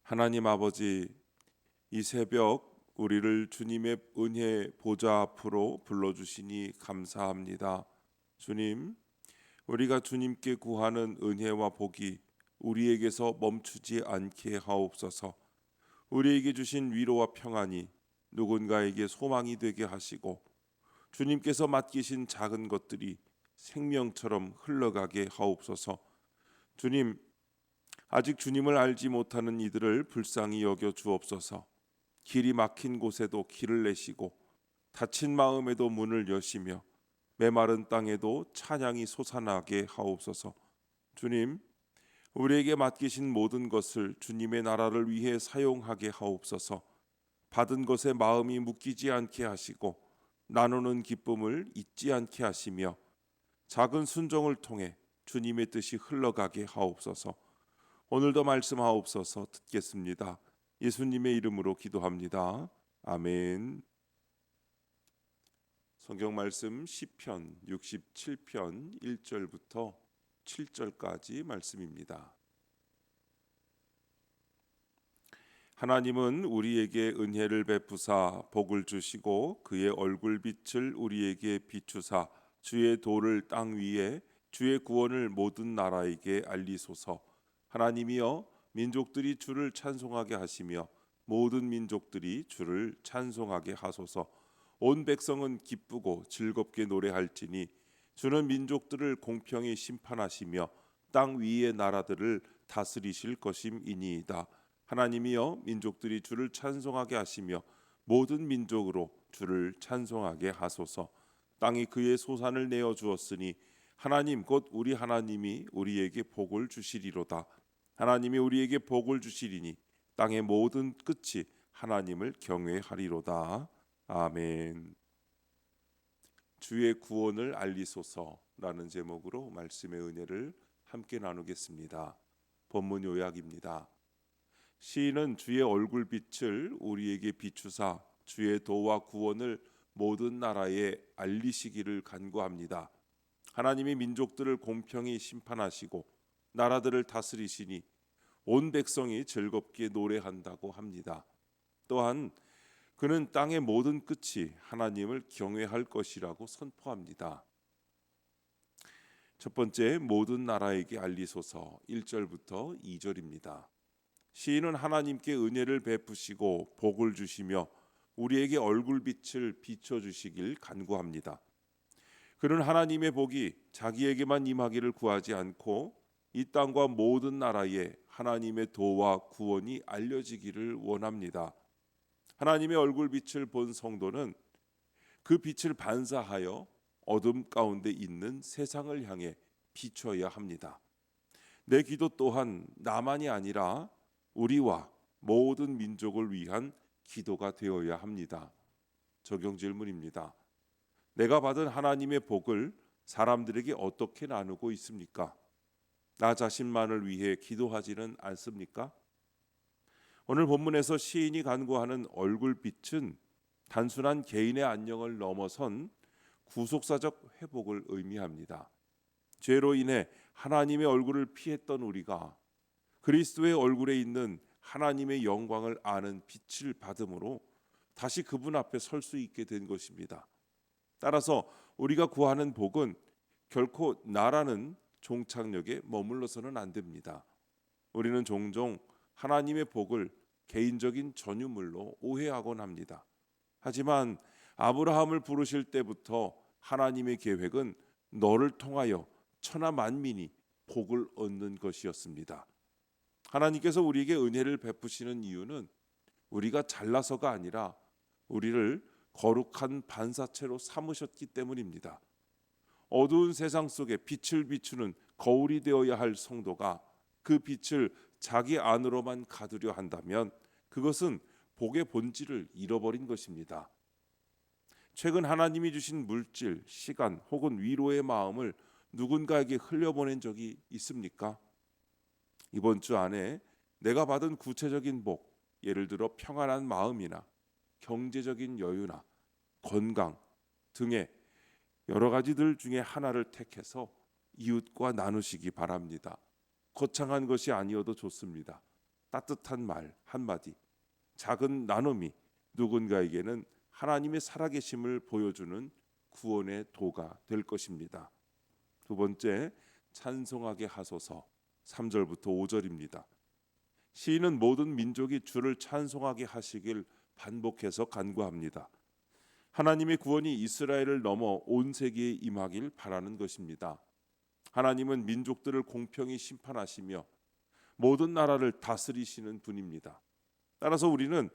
하나님 아버지, 이 새벽 우리를 주님의 은혜 보좌 앞으로 불러주시니 감사합니다. 주님, 우리가 주님께 구하는 은혜와 복이 우리에게서 멈추지 않게 하옵소서. 우리에게 주신 위로와 평안이 누군가에게 소망이 되게 하시고, 주님께서 맡기신 작은 것들이 생명처럼 흘러가게 하옵소서. 주님, 아직 주님을 알지 못하는 이들을 불쌍히 여겨 주옵소서. 길이 막힌 곳에도 길을 내시고 닫힌 마음에도 문을 여시며 메마른 땅에도 찬양이 솟아나게 하옵소서. 주님, 우리에게 맡기신 모든 것을 주님의 나라를 위해 사용하게 하옵소서. 받은 것에 마음이 묶이지 않게 하시고 나누는 기쁨을 잊지 않게 하시며 작은 순종을 통해 주님의 뜻이 흘러가게 하옵소서. 오늘도 말씀하옵소서. 듣겠습니다. 예수님의 이름으로 기도합니다. 아멘. 성경 말씀 시편 67편 1절부터 7절까지 말씀입니다. 하나님은 우리에게 은혜를 베푸사 복을 주시고 그의 얼굴빛을 우리에게 비추사 주의 도를 땅 위에 주의 구원을 모든 나라에게 알리소서. 하나님이여, 민족들이 주를 찬송하게 하시며 모든 민족들이 주를 찬송하게 하소서. 온 백성은 기쁘고 즐겁게 노래할지니 주는 민족들을 공평히 심판하시며 땅 위의 나라들을 다스리실 것임이니이다. 하나님이여, 민족들이 주를 찬송하게 하시며 모든 민족으로 주를 찬송하게 하소서. 땅이 그의 소산을 내어 주었으니 하나님 곧 우리 하나님이 우리에게 복을 주시리로다. 하나님이 우리에게 복을 주시리니 땅의 모든 끝이 하나님을 경외하리로다. 아멘. 주의 구원을 알리소서라는 제목으로 말씀의 은혜를 함께 나누겠습니다. 본문 요약입니다. 시인은 주의 얼굴빛을 우리에게 비추사 주의 도와 구원을 모든 나라에 알리시기를 간구합니다. 하나님이 민족들을 공평히 심판하시고 나라들을 다스리시니 온 백성이 즐겁게 노래한다고 합니다. 또한 그는 땅의 모든 끝이 하나님을 경외할 것이라고 선포합니다. 첫 번째, 모든 나라에게 알리소서 1절부터 2절입니다. 시인은 하나님께 은혜를 베푸시고 복을 주시며 우리에게 얼굴빛을 비춰주시길 간구합니다. 그는 하나님의 복이 자기에게만 임하기를 구하지 않고 이 땅과 모든 나라에 하나님의 도와 구원이 알려지기를 원합니다. 하나님의 얼굴빛을 본 성도는 그 빛을 반사하여 어둠 가운데 있는 세상을 향해 비춰야 합니다. 내 기도 또한 나만이 아니라 우리와 모든 민족을 위한 기도가 되어야 합니다. 적용 질문입니다. 내가 받은 하나님의 복을 사람들에게 어떻게 나누고 있습니까? 나 자신만을 위해 기도하지는 않습니까? 오늘 본문에서 시인이 간구하는 얼굴빛은 단순한 개인의 안녕을 넘어선 구속사적 회복을 의미합니다. 죄로 인해 하나님의 얼굴을 피했던 우리가 그리스도의 얼굴에 있는 하나님의 영광을 아는 빛을 받음으로 다시 그분 앞에 설 수 있게 된 것입니다. 따라서 우리가 구하는 복은 결코 나라는 종착역에 머물러서는 안 됩니다. 우리는 종종 하나님의 복을 개인적인 전유물로 오해하곤 합니다. 하지만 아브라함을 부르실 때부터 하나님의 계획은 너를 통하여 천하 만민이 복을 얻는 것이었습니다. 하나님께서 우리에게 은혜를 베푸시는 이유는 우리가 잘나서가 아니라 우리를 거룩한 반사체로 삼으셨기 때문입니다. 어두운 세상 속에 빛을 비추는 거울이 되어야 할 성도가 그 빛을 자기 안으로만 가두려 한다면 그것은 복의 본질을 잃어버린 것입니다. 최근 하나님이 주신 물질, 시간 혹은 위로의 마음을 누군가에게 흘려보낸 적이 있습니까? 이번 주 안에 내가 받은 구체적인 복, 예를 들어 평안한 마음이나 경제적인 여유나 건강 등의 여러 가지들 중에 하나를 택해서 이웃과 나누시기 바랍니다. 거창한 것이 아니어도 좋습니다. 따뜻한 말 한마디, 작은 나눔이 누군가에게는 하나님의 살아계심을 보여주는 구원의 도가 될 것입니다. 두 번째, 찬송하게 하소서. 3절부터 5절입니다. 시인은 모든 민족이 주를 찬송하게 하시길 반복해서 간구합니다. 하나님의 구원이 이스라엘을 넘어 온 세계에 임하길 바라는 것입니다. 하나님은 민족들을 공평히 심판하시며 모든 나라를 다스리시는 분입니다. 따라서 우리는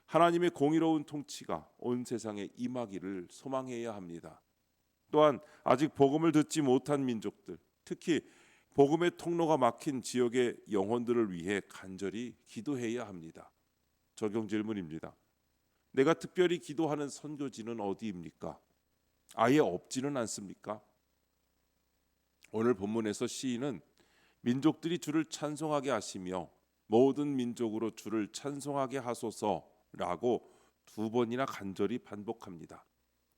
하나님의 공의로운 통치가 온 세상에 임하기를 소망해야 합니다. 또한 아직 복음을 듣지 못한 민족들, 특히 복음의 통로가 막힌 지역의 영혼들을 위해 간절히 기도해야 합니다. 적용 질문입니다. 내가 특별히 기도하는 선교지는 어디입니까? 아예 없지는 않습니까? 오늘 본문에서 시인은 민족들이 주를 찬송하게 하시며 모든 민족으로 주를 찬송하게 하소서라고 두 번이나 간절히 반복합니다.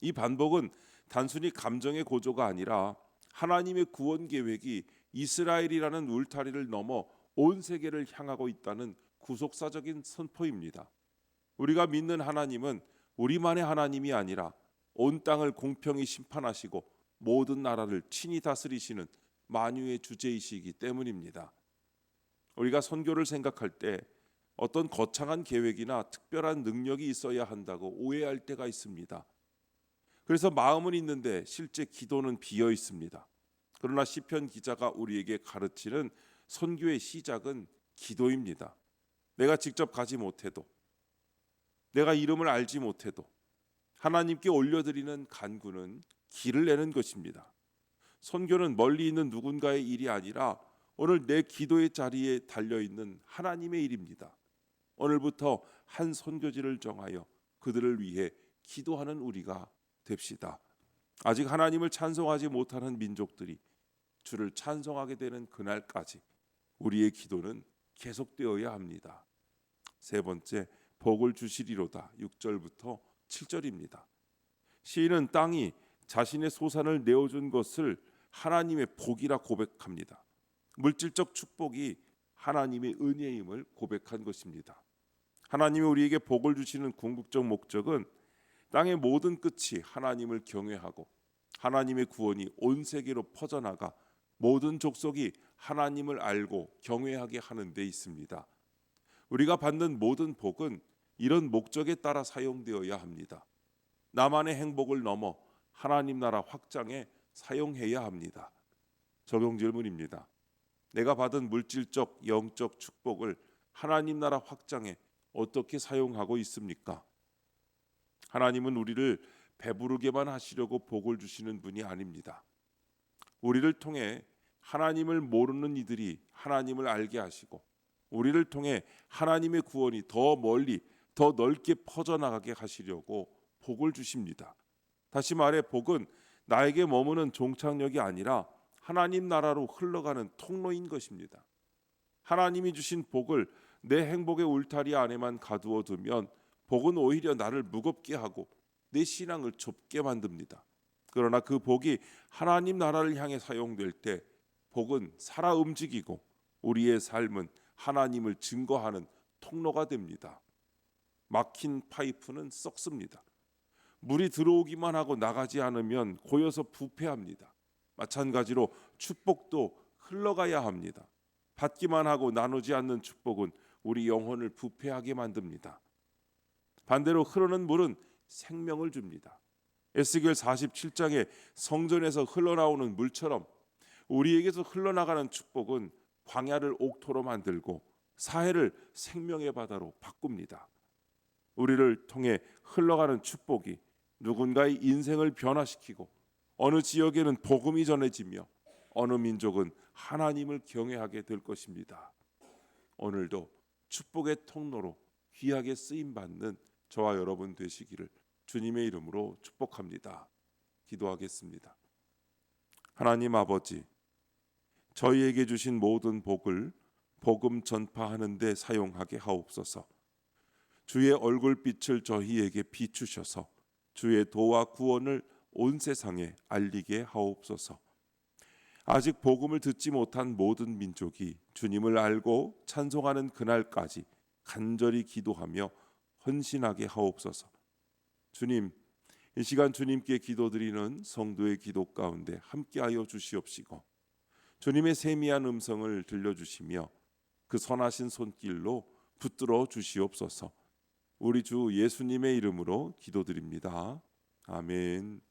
이 반복은 단순히 감정의 고조가 아니라 하나님의 구원 계획이 이스라엘이라는 울타리를 넘어 온 세계를 향하고 있다는 구속사적인 선포입니다. 우리가 믿는 하나님은 우리만의 하나님이 아니라 온 땅을 공평히 심판하시고 모든 나라를 친히 다스리시는 만유의 주제이시기 때문입니다. 우리가 선교를 생각할 때 어떤 거창한 계획이나 특별한 능력이 있어야 한다고 오해할 때가 있습니다. 그래서 마음은 있는데 실제 기도는 비어 있습니다. 그러나 시편 기자가 우리에게 가르치는 선교의 시작은 기도입니다. 내가 직접 가지 못해도, 내가 이름을 알지 못해도 하나님께 올려드리는 간구는 길을 내는 것입니다. 선교는 멀리 있는 누군가의 일이 아니라 오늘 내 기도의 자리에 달려있는 하나님의 일입니다. 오늘부터 한 선교지를 정하여 그들을 위해 기도하는 우리가 됩시다. 아직 하나님을 찬송하지 못하는 민족들이 주를 찬송하게 되는 그날까지 우리의 기도는 계속되어야 합니다. 세 번째, 복을 주시리로다. 6절부터 7절입니다. 시인은 땅이 자신의 소산을 내어준 것을 하나님의 복이라 고백합니다. 물질적 축복이 하나님의 은혜임을 고백한 것입니다. 하나님이 우리에게 복을 주시는 궁극적 목적은 땅의 모든 끝이 하나님을 경외하고 하나님의 구원이 온 세계로 퍼져나가 모든 족속이 하나님을 알고 경외하게 하는 데 있습니다. 우리가 받는 모든 복은 이런 목적에 따라 사용되어야 합니다. 나만의 행복을 넘어 하나님 나라 확장에 사용해야 합니다. 적용 질문입니다. 내가 받은 물질적, 영적 축복을 하나님 나라 확장에 어떻게 사용하고 있습니까? 하나님은 우리를 배부르게만 하시려고 복을 주시는 분이 아닙니다. 우리를 통해 하나님을 모르는 이들이 하나님을 알게 하시고 우리를 통해 하나님의 구원이 더 멀리 더 넓게 퍼져나가게 하시려고 복을 주십니다. 다시 말해 복은 나에게 머무는 종착역이 아니라 하나님 나라로 흘러가는 통로인 것입니다. 하나님이 주신 복을 내 행복의 울타리 안에만 가두어 두면 복은 오히려 나를 무겁게 하고 내 신앙을 좁게 만듭니다. 그러나 그 복이 하나님 나라를 향해 사용될 때 복은 살아 움직이고 우리의 삶은 하나님을 증거하는 통로가 됩니다. 막힌 파이프는 썩습니다. 물이 들어오기만 하고 나가지 않으면 고여서 부패합니다. 마찬가지로 축복도 흘러가야 합니다. 받기만 하고 나누지 않는 축복은 우리 영혼을 부패하게 만듭니다. 반대로 흐르는 물은 생명을 줍니다. 에스겔 47장에 성전에서 흘러나오는 물처럼 우리에게서 흘러나가는 축복은 광야를 옥토로 만들고 사해를 생명의 바다로 바꿉니다. 우리를 통해 흘러가는 축복이 누군가의 인생을 변화시키고 어느 지역에는 복음이 전해지며 어느 민족은 하나님을 경외하게 될 것입니다. 오늘도 축복의 통로로 귀하게 쓰임받는 저와 여러분 되시기를 주님의 이름으로 축복합니다. 기도하겠습니다. 하나님 아버지, 저희에게 주신 모든 복을 복음 전파하는 데 사용하게 하옵소서. 주의 얼굴빛을 저희에게 비추셔서 주의 도와 구원을 온 세상에 알리게 하옵소서. 아직 복음을 듣지 못한 모든 민족이 주님을 알고 찬송하는 그날까지 간절히 기도하며 헌신하게 하옵소서. 주님, 이 시간 주님께 기도드리는 성도의 기도 가운데 함께하여 주시옵시고 주님의 세미한 음성을 들려주시며 그 선하신 손길로 붙들어 주시옵소서. 우리 주 예수님의 이름으로 기도드립니다. 아멘.